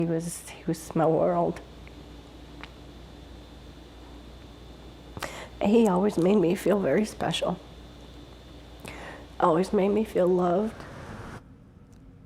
He was my world. He always made me feel very special. Always made me feel loved.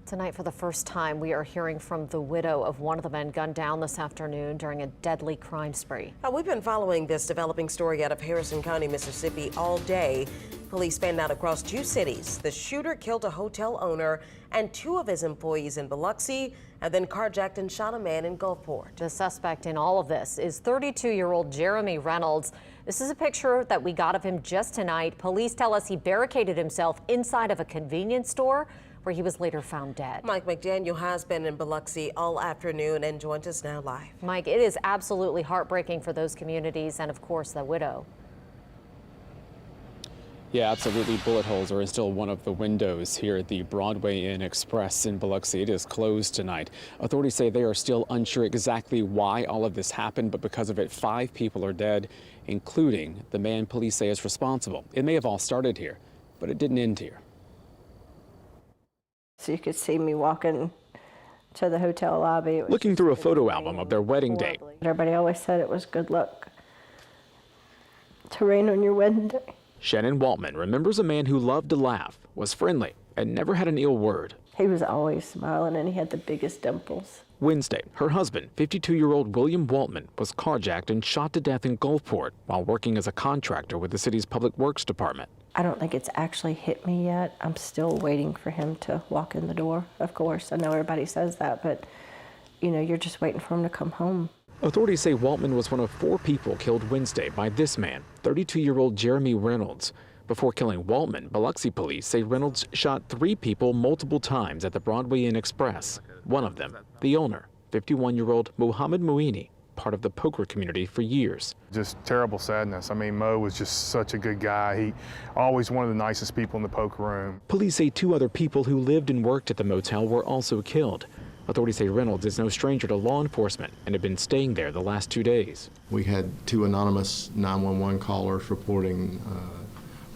Tonight, for the first time, we are hearing from the widow of one of the men gunned down this afternoon during a deadly crime spree. We've been following this developing story out of Harrison County, Mississippi all day. Police fanned out across 2 cities. The shooter killed a hotel owner and 2 of his employees in Biloxi, and then carjacked and shot a man in Gulfport. The suspect in all of this is 32-year-old Jeremey Reynolds. This is a picture that we got of him just tonight. Police tell us he barricaded himself inside of a convenience store, where he was later found dead. Mike McDaniel has been in Biloxi all afternoon and joins us now live. Mike, it is absolutely heartbreaking for those communities and, of course, the widow. Yeah, absolutely. Bullet holes are still one of the windows here at the Broadway Inn Express in Biloxi. It is closed tonight. Authorities say they are still unsure exactly why all of this happened, but because of it, 5 people are dead, including the man police say is responsible. It may have all started here, but it didn't end here. So you could see me walking to the hotel lobby. Looking through a photo album of their wedding day. Everybody always said it was good luck to rain on your wedding day. Shannon Waltman remembers a man who loved to laugh, was friendly, and never had an ill word. He was always smiling, and he had the biggest dimples. Wednesday, her husband, 52-year-old William Waltman, was carjacked and shot to death in Gulfport while working as a contractor with the city's public works department. I don't think it's actually hit me yet. I'm still waiting for him to walk in the door, of course. I know everybody says that, but, you know, you're just waiting for him to come home. Authorities say Waltman was one of 4 people killed Wednesday by this man, 32-year-old Jeremey Reynolds. Before killing Waltman, Biloxi police say Reynolds shot 3 people multiple times at the Broadway Inn Express. One of them, the owner, 51-year-old Mohammad Moeini, part of the poker community for years. Just terrible sadness. I mean, Mo was just such a good guy. He always one of the nicest people in the poker room. Police say 2 other people who lived and worked at the motel were also killed. Authorities say Reynolds is no stranger to law enforcement and had been staying there the last 2 days. We had 2 anonymous 911 callers reporting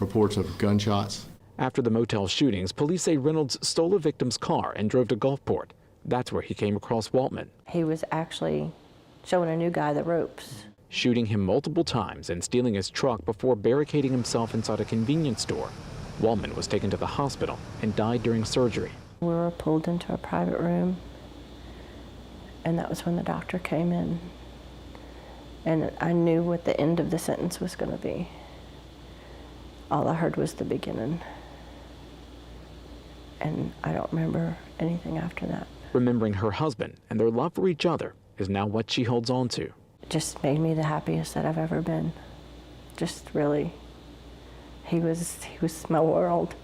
reports of gunshots. After the motel shootings, police say Reynolds stole a victim's car and drove to Gulfport. That's where he came across Waltman. He was actually showing a new guy the ropes. Shooting him multiple times and stealing his truck before barricading himself inside a convenience store. Waltman was taken to the hospital and died during surgery. We were pulled into a private room, and that was when the doctor came in. And I knew what the end of the sentence was going to be. All I heard was the beginning. And I don't remember anything after that. Remembering her husband and their love for each other is now what she holds on to. It just made me the happiest that I've ever been. Just really, he was my world.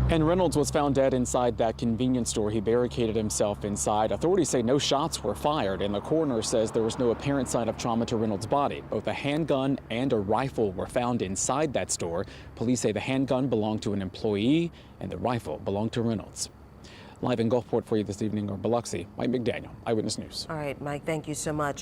And Reynolds was found dead inside that convenience store. He barricaded himself inside. Authorities say no shots were fired, and the coroner says there was no apparent sign of trauma to Reynolds' body. Both a handgun and a rifle were found inside that store. Police say the handgun belonged to an employee and the rifle belonged to Reynolds. Live in Gulfport for you this evening, or Biloxi, Mike McDaniel, Eyewitness News. All right, Mike, thank you so much.